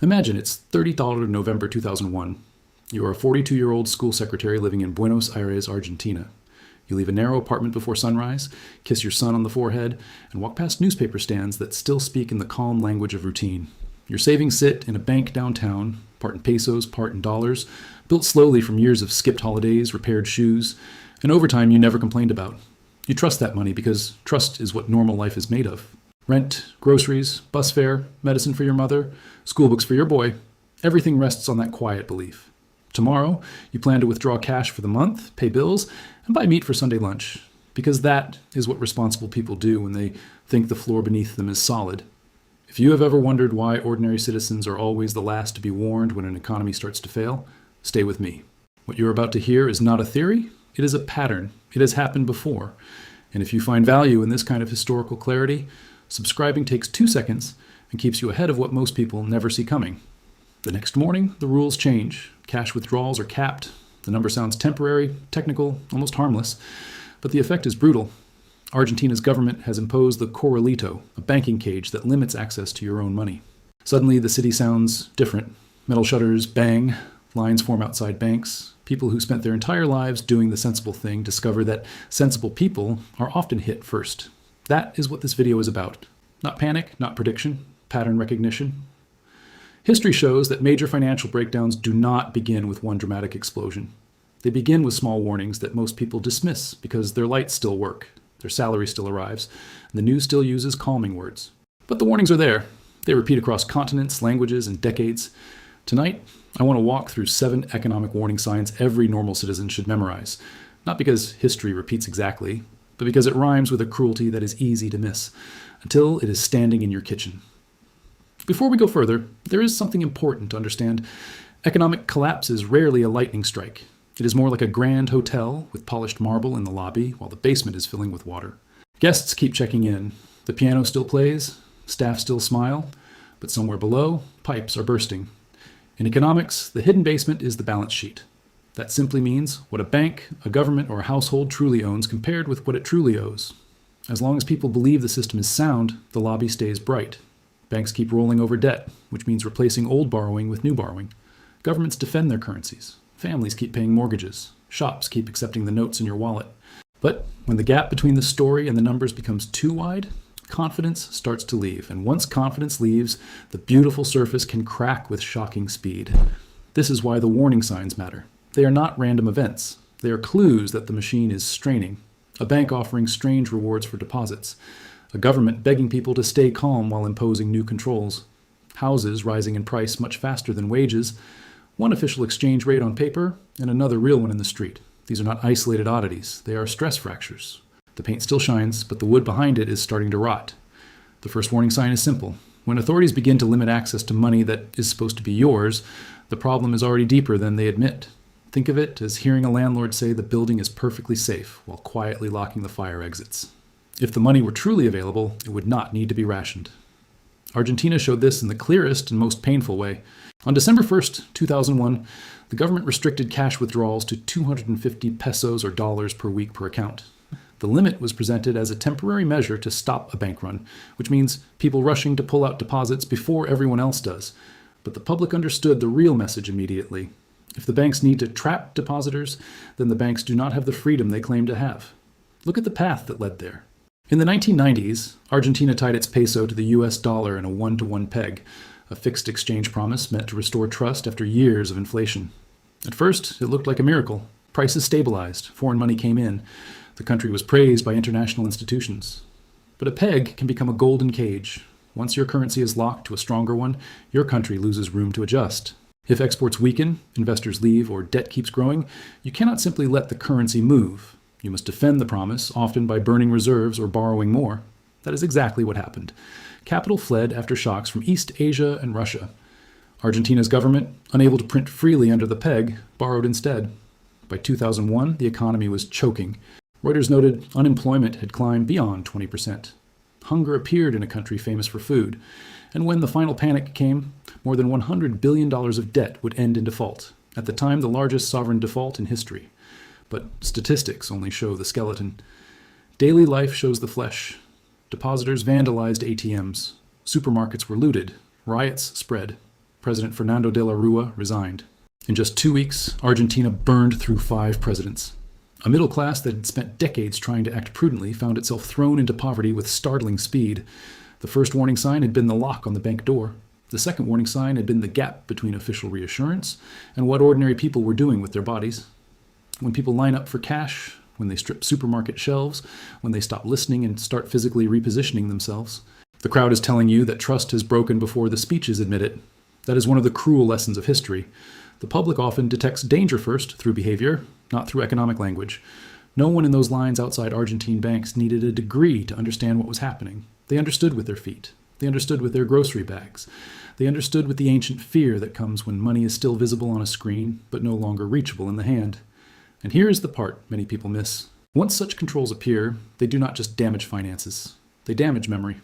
Imagine it's November 2001. You are a 42-year-old school secretary living in Buenos Aires, Argentina. You leave a narrow apartment before sunrise, kiss your son on the forehead, and walk past newspaper stands that still speak in the calm language of routine. Your savings sit in a bank downtown, part in pesos, part in dollars, built slowly from years of skipped holidays, repaired shoes, and overtime you never complained about. You trust that money because trust is what normal life is made of. Rent, groceries, bus fare, medicine for your mother, school books for your boy, everything rests on that quiet belief. Tomorrow, you plan to withdraw cash for the month, pay bills, and buy meat for Sunday lunch, because that is what responsible people do when they think the floor beneath them is solid. If you have ever wondered why ordinary citizens are always the last to be warned when an economy starts to fail, stay with me. What you're about to hear is not a theory, it is a pattern. It has happened before. And if you find value in this kind of historical clarity, subscribing takes 2 seconds and keeps you ahead of what most people never see coming. The next morning, the rules change. Cash withdrawals are capped. The number sounds temporary, technical, almost harmless, but the effect is brutal. Argentina's government has imposed the corralito, a banking cage that limits access to your own money. Suddenly, the city sounds different. Metal shutters bang, lines form outside banks. People who spent their entire lives doing the sensible thing discover that sensible people are often hit first. That is what this video is about. Not panic, not prediction, pattern recognition. History shows that major financial breakdowns do not begin with one dramatic explosion. They begin with small warnings that most people dismiss because their lights still work, their salary still arrives, and the news still uses calming words. But the warnings are there. They repeat across continents, languages, and decades. Tonight, I want to walk through 7 economic warning signs every normal citizen should memorize. Not because history repeats exactly, but because it rhymes with a cruelty that is easy to miss, until it is standing in your kitchen. Before we go further, there is something important to understand. Economic collapse is rarely a lightning strike. It is more like a grand hotel with polished marble in the lobby while the basement is filling with water. Guests keep checking in. The piano still plays, staff still smile, but somewhere below, pipes are bursting. In economics, the hidden basement is the balance sheet. That simply means what a bank, a government, or a household truly owns compared with what it truly owes. As long as people believe the system is sound, the lobby stays bright. Banks keep rolling over debt, which means replacing old borrowing with new borrowing. Governments defend their currencies. Families keep paying mortgages. Shops keep accepting the notes in your wallet. But when the gap between the story and the numbers becomes too wide, confidence starts to leave. And once confidence leaves, the beautiful surface can crack with shocking speed. This is why the warning signs matter. They are not random events. They are clues that the machine is straining. A bank offering strange rewards for deposits. A government begging people to stay calm while imposing new controls. Houses rising in price much faster than wages. One official exchange rate on paper and another real one in the street. These are not isolated oddities. They are stress fractures. The paint still shines, but the wood behind it is starting to rot. The first warning sign is simple. When authorities begin to limit access to money that is supposed to be yours, the problem is already deeper than they admit. Think of it as hearing a landlord say the building is perfectly safe while quietly locking the fire exits. If the money were truly available, it would not need to be rationed. Argentina showed this in the clearest and most painful way. On December 1st, 2001, the government restricted cash withdrawals to 250 pesos or dollars per week per account. The limit was presented as a temporary measure to stop a bank run, which means people rushing to pull out deposits before everyone else does. But the public understood the real message immediately. If the banks need to trap depositors, then the banks do not have the freedom they claim to have. Look at the path that led there. In the 1990s, Argentina tied its peso to the US dollar in a 1-to-1 peg, a fixed exchange promise meant to restore trust after years of inflation. At first, it looked like a miracle. Prices stabilized, foreign money came in. The country was praised by international institutions. But a peg can become a golden cage. Once your currency is locked to a stronger one, your country loses room to adjust. If exports weaken, investors leave, or debt keeps growing, you cannot simply let the currency move. You must defend the promise, often by burning reserves or borrowing more. That is exactly what happened. Capital fled after shocks from East Asia and Russia. Argentina's government, unable to print freely under the peg, borrowed instead. By 2001, the economy was choking. Reuters noted unemployment had climbed beyond 20%. Hunger appeared in a country famous for food. And when the final panic came, more than $100 billion of debt would end in default, at the time the largest sovereign default in history. But statistics only show the skeleton. Daily life shows the flesh. Depositors vandalized ATMs. Supermarkets were looted. Riots spread. President Fernando de la Rua resigned. In just 2 weeks, Argentina burned through 5 presidents. A middle class that had spent decades trying to act prudently found itself thrown into poverty with startling speed. The first warning sign had been the lock on the bank door. The second warning sign had been the gap between official reassurance and what ordinary people were doing with their bodies. When people line up for cash, when they strip supermarket shelves, when they stop listening and start physically repositioning themselves, the crowd is telling you that trust has broken before the speeches admit it. That is one of the cruel lessons of history. The public often detects danger first through behavior, not through economic language. No one in those lines outside Argentine banks needed a degree to understand what was happening. They understood with their feet. They understood with their grocery bags. They understood with the ancient fear that comes when money is still visible on a screen, but no longer reachable in the hand. And here is the part many people miss. Once such controls appear, they do not just damage finances. They damage memory.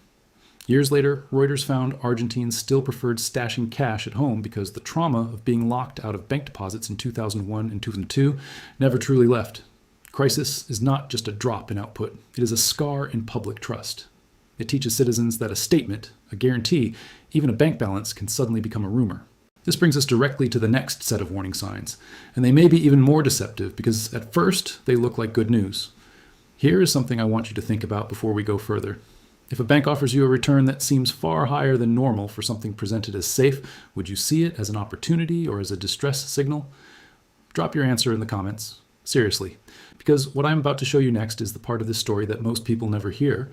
Years later, Reuters found Argentines still preferred stashing cash at home because the trauma of being locked out of bank deposits in 2001 and 2002 never truly left. Crisis is not just a drop in output. It is a scar in public trust. It teaches citizens that a statement, a guarantee, even a bank balance can suddenly become a rumor. This brings us directly to the next set of warning signs, and they may be even more deceptive because at first they look like good news. Here is something I want you to think about before we go further. If a bank offers you a return that seems far higher than normal for something presented as safe, would you see it as an opportunity or as a distress signal? Drop your answer in the comments. Seriously, because what I'm about to show you next is the part of this story that most people never hear,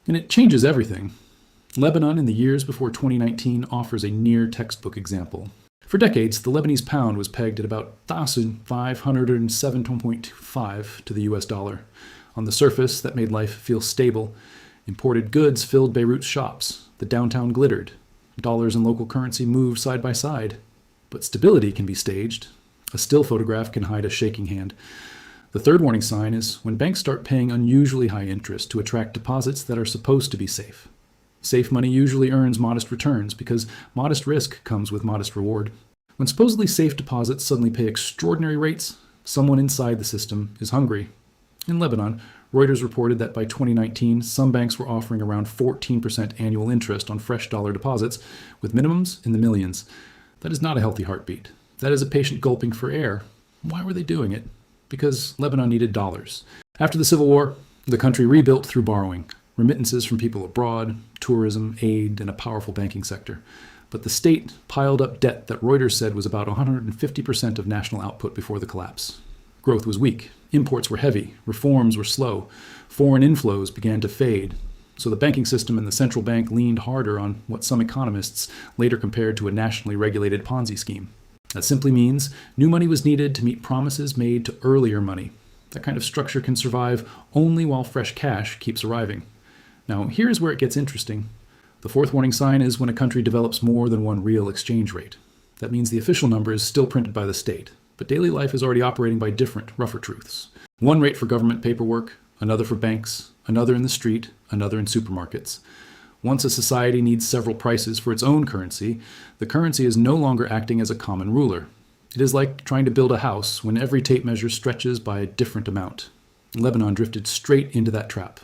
and it changes everything. Lebanon, in the years before 2019, offers a near textbook example. For decades, the Lebanese pound was pegged at about 1,507.25 to the US dollar. On the surface, that made life feel stable. Imported goods filled Beirut's shops. The downtown glittered. Dollars and local currency moved side by side. But stability can be staged. A still photograph can hide a shaking hand. The third warning sign is when banks start paying unusually high interest to attract deposits that are supposed to be safe. Safe money usually earns modest returns because modest risk comes with modest reward. When supposedly safe deposits suddenly pay extraordinary rates, someone inside the system is hungry. In Lebanon, Reuters reported that by 2019, some banks were offering around 14% annual interest on fresh dollar deposits, with minimums in the millions. That is not a healthy heartbeat. That is a patient gulping for air. Why were they doing it? Because Lebanon needed dollars. After the Civil War, the country rebuilt through borrowing, remittances from people abroad, tourism, aid, and a powerful banking sector. But the state piled up debt that Reuters said was about 150% of national output before the collapse. Growth was weak. Imports were heavy. Reforms were slow. Foreign inflows began to fade. So the banking system and the central bank leaned harder on what some economists later compared to a nationally regulated Ponzi scheme. That simply means new money was needed to meet promises made to earlier money. That kind of structure can survive only while fresh cash keeps arriving. Now, here's where it gets interesting. The fourth warning sign is when a country develops more than one real exchange rate. That means the official number is still printed by the state, but daily life is already operating by different, rougher truths. One rate for government paperwork, another for banks, another in the street, another in supermarkets. Once a society needs several prices for its own currency, the currency is no longer acting as a common ruler. It is like trying to build a house when every tape measure stretches by a different amount. Lebanon drifted straight into that trap.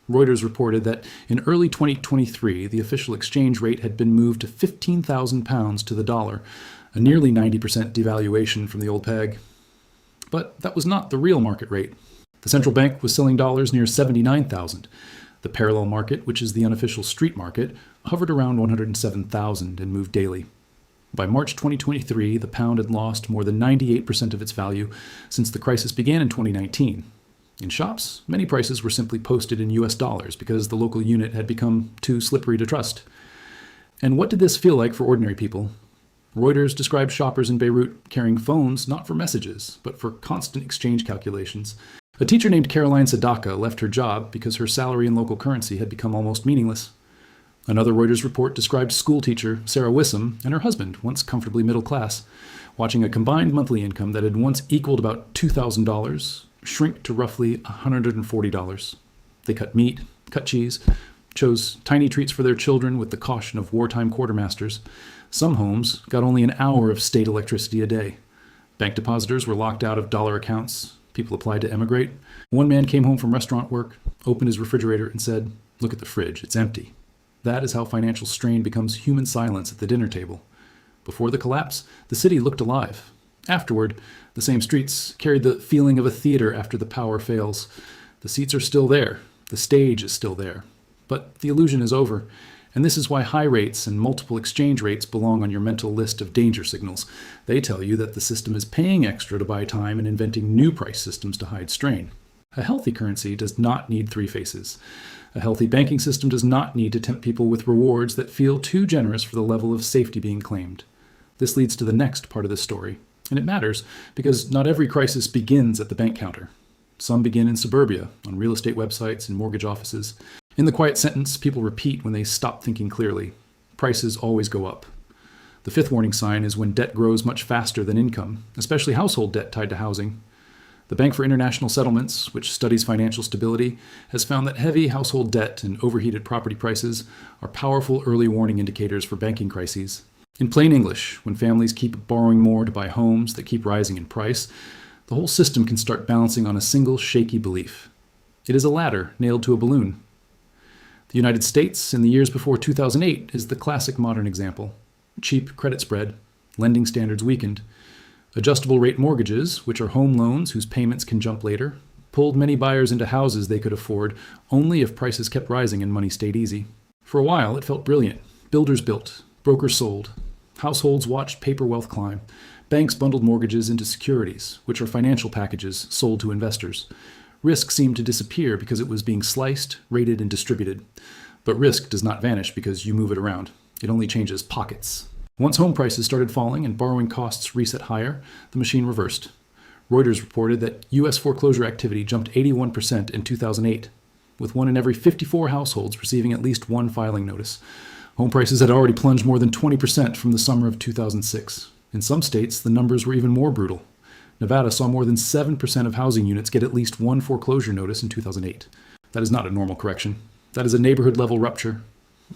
Reuters reported that in early 2023, the official exchange rate had been moved to £15,000 to the dollar, a nearly 90% devaluation from the old peg. But that was not the real market rate. The central bank was selling dollars near 79,000. The parallel market, which is the unofficial street market, hovered around 107,000 and moved daily. By March 2023, the pound had lost more than 98% of its value since the crisis began in 2019. In shops, many prices were simply posted in US dollars because the local unit had become too slippery to trust. And what did this feel like for ordinary people? Reuters described shoppers in Beirut carrying phones not for messages, but for constant exchange calculations. A teacher named Caroline Sadaka left her job because her salary in local currency had become almost meaningless. Another Reuters report described schoolteacher Sarah Wissam and her husband, once comfortably middle class, watching a combined monthly income that had once equaled about $2,000 shrink to roughly $140. They cut meat, cut cheese, chose tiny treats for their children with the caution of wartime quartermasters. Some homes got only an hour of state electricity a day. Bank depositors were locked out of dollar accounts. People applied to emigrate. One man came home from restaurant work, opened his refrigerator, and said, "Look at the fridge, it's empty." That is how financial strain becomes human silence at the dinner table. Before the collapse, the city looked alive. Afterward, the same streets carried the feeling of a theater after the power fails. The seats are still there. The stage is still there. But the illusion is over. And this is why high rates and multiple exchange rates belong on your mental list of danger signals. They tell you that the system is paying extra to buy time and inventing new price systems to hide strain. A healthy currency does not need three faces. A healthy banking system does not need to tempt people with rewards that feel too generous for the level of safety being claimed. This leads to the next part of the story. And it matters because not every crisis begins at the bank counter. Some begin in suburbia, on real estate websites and mortgage offices. In the quiet sentence people repeat when they stop thinking clearly. Prices always go up. The fifth warning sign is when debt grows much faster than income, especially household debt tied to housing. The Bank for International Settlements, which studies financial stability, has found that heavy household debt and overheated property prices are powerful early warning indicators for banking crises. In plain English, when families keep borrowing more to buy homes that keep rising in price, the whole system can start balancing on a single shaky belief. It is a ladder nailed to a balloon. The United States, in the years before 2008, is the classic modern example. Cheap credit spread, lending standards weakened. Adjustable rate mortgages, which are home loans whose payments can jump later, pulled many buyers into houses they could afford only if prices kept rising and money stayed easy. For a while, it felt brilliant. Builders built, brokers sold. Households watched paper wealth climb. Banks bundled mortgages into securities, which are financial packages sold to investors. Risk seemed to disappear because it was being sliced, rated, and distributed. But risk does not vanish because you move it around. It only changes pockets. Once home prices started falling and borrowing costs reset higher, the machine reversed. Reuters reported that U.S. foreclosure activity jumped 81% in 2008, with 1 in every 54 households receiving at least one filing notice. Home prices had already plunged more than 20% from the summer of 2006. In some states, the numbers were even more brutal. Nevada saw more than 7% of housing units get at least one foreclosure notice in 2008. That is not a normal correction. That is a neighborhood-level rupture.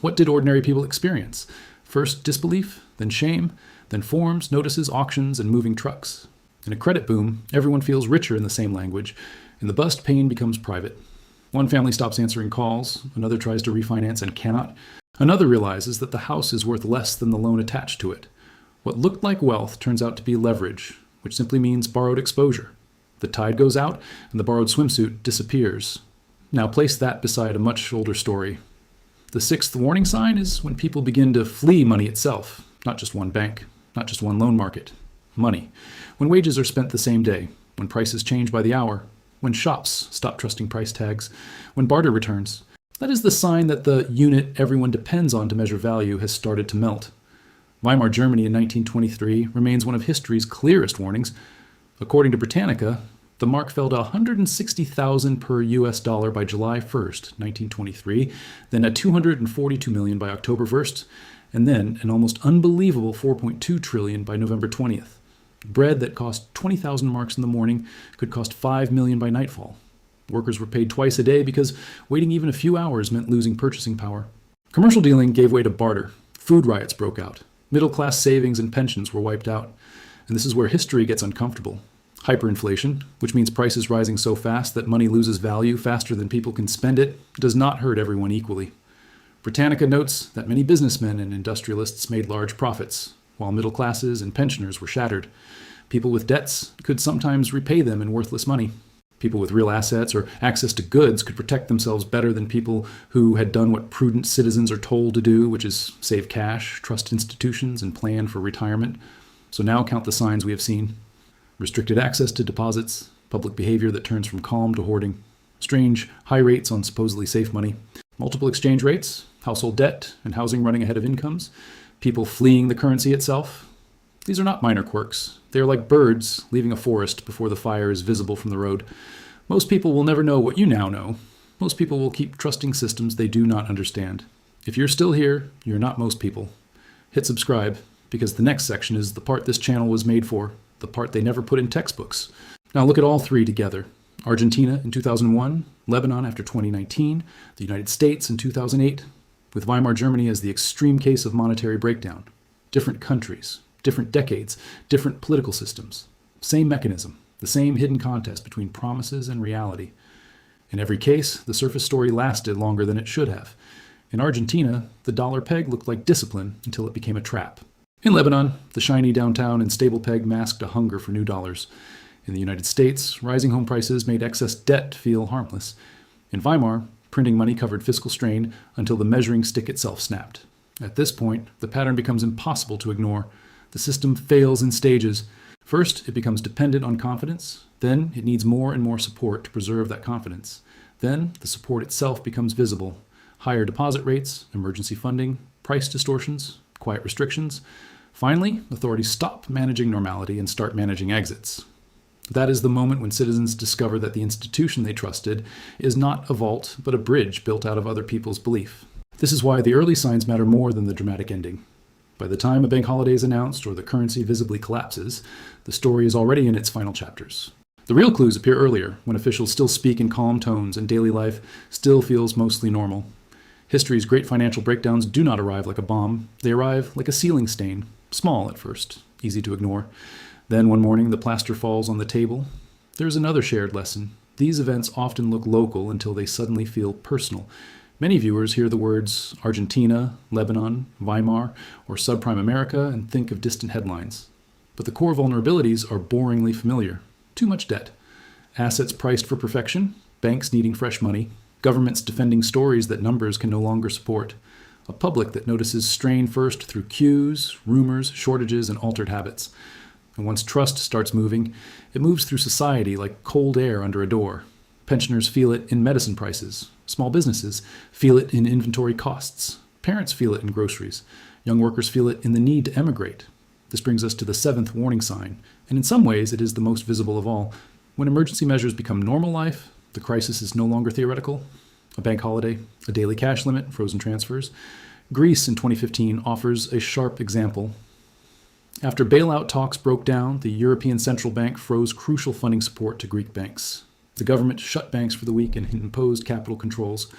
What did ordinary people experience? First disbelief, then shame, then forms, notices, auctions, and moving trucks. In a credit boom, everyone feels richer in the same language. In the bust, pain becomes private. One family stops answering calls, another tries to refinance and cannot. Another realizes that the house is worth less than the loan attached to it. What looked like wealth turns out to be leverage, which simply means borrowed exposure. The tide goes out, and the borrowed swimsuit disappears. Now place that beside a much older story. The sixth warning sign is when people begin to flee money itself, not just one bank, not just one loan market. Money. When wages are spent the same day, when prices change by the hour, when shops stop trusting price tags, when barter returns. That is the sign that the unit everyone depends on to measure value has started to melt. Weimar Germany in 1923 remains one of history's clearest warnings. According to Britannica, the mark fell to 160,000 per US dollar by July 1st, 1923, then at 242 million by October 1st, and then an almost unbelievable 4.2 trillion by November 20th. Bread that cost 20,000 marks in the morning could cost 5 million by nightfall. Workers were paid twice a day because waiting even a few hours meant losing purchasing power. Commercial dealing gave way to barter. Food riots broke out. Middle-class savings and pensions were wiped out. And this is where history gets uncomfortable. Hyperinflation, which means prices rising so fast that money loses value faster than people can spend it, does not hurt everyone equally. Britannica notes that many businessmen and industrialists made large profits, while middle classes and pensioners were shattered. People with debts could sometimes repay them in worthless money. People with real assets or access to goods could protect themselves better than people who had done what prudent citizens are told to do, which is save cash, trust institutions, and plan for retirement. So now count the signs we have seen. Restricted access to deposits, public behavior that turns from calm to hoarding, strange high rates on supposedly safe money, multiple exchange rates, household debt, and housing running ahead of incomes, people fleeing the currency itself. These are not minor quirks. They are like birds leaving a forest before the fire is visible from the road. Most people will never know what you now know. Most people will keep trusting systems they do not understand. If you're still here, you're not most people. Hit subscribe, because the next section is the part this channel was made for, the part they never put in textbooks. Now look at all three together. Argentina in 2001, Lebanon after 2019, the United States in 2008, with Weimar Germany as the extreme case of monetary breakdown. Different countries, different decades, different political systems. Same mechanism, the same hidden contest between promises and reality. In every case, the surface story lasted longer than it should have. In Argentina, the dollar peg looked like discipline until it became a trap. In Lebanon, the shiny downtown and stable peg masked a hunger for new dollars. In the United States, rising home prices made excess debt feel harmless. In Weimar, printing money covered fiscal strain until the measuring stick itself snapped. At this point, the pattern becomes impossible to ignore. The system fails in stages. First, it becomes dependent on confidence. Then, it needs more and more support to preserve that confidence. Then, the support itself becomes visible. Higher deposit rates, emergency funding, price distortions, quiet restrictions. Finally, authorities stop managing normality and start managing exits. That is the moment when citizens discover that the institution they trusted is not a vault, but a bridge built out of other people's belief. This is why the early signs matter more than the dramatic ending. By the time a bank holiday is announced or the currency visibly collapses, the story is already in its final chapters. The real clues appear earlier, when officials still speak in calm tones and daily life still feels mostly normal. History's great financial breakdowns do not arrive like a bomb. They arrive like a ceiling stain, small at first, easy to ignore. Then one morning, the plaster falls on the table. There's another shared lesson. These events often look local until they suddenly feel personal. Many viewers hear the words Argentina, Lebanon, Weimar, or subprime America and think of distant headlines. But the core vulnerabilities are boringly familiar. Too much debt. Assets priced for perfection. Banks needing fresh money. Governments defending stories that numbers can no longer support. A public that notices strain first through cues, rumors, shortages, and altered habits. And once trust starts moving, it moves through society like cold air under a door. Pensioners feel it in medicine prices. Small businesses feel it in inventory costs. Parents feel it in groceries. Young workers feel it in the need to emigrate. This brings us to the seventh warning sign, and in some ways it is the most visible of all. When emergency measures become normal life, the crisis is no longer theoretical. A bank holiday, a daily cash limit, frozen transfers. Greece in 2015 offers a sharp example. After bailout talks broke down, the European Central Bank froze crucial funding support to Greek banks. The government shut banks for the week and imposed capital controls.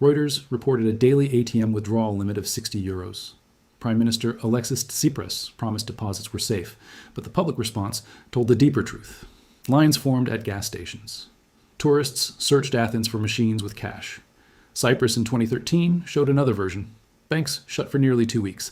Reuters reported a daily ATM withdrawal limit of €60. Prime Minister Alexis Cyprus promised deposits were safe, but the public response told the deeper truth. Lines formed at gas stations. Tourists searched Athens for machines with cash. Cyprus in 2013 showed another version. Banks shut for nearly 2 weeks.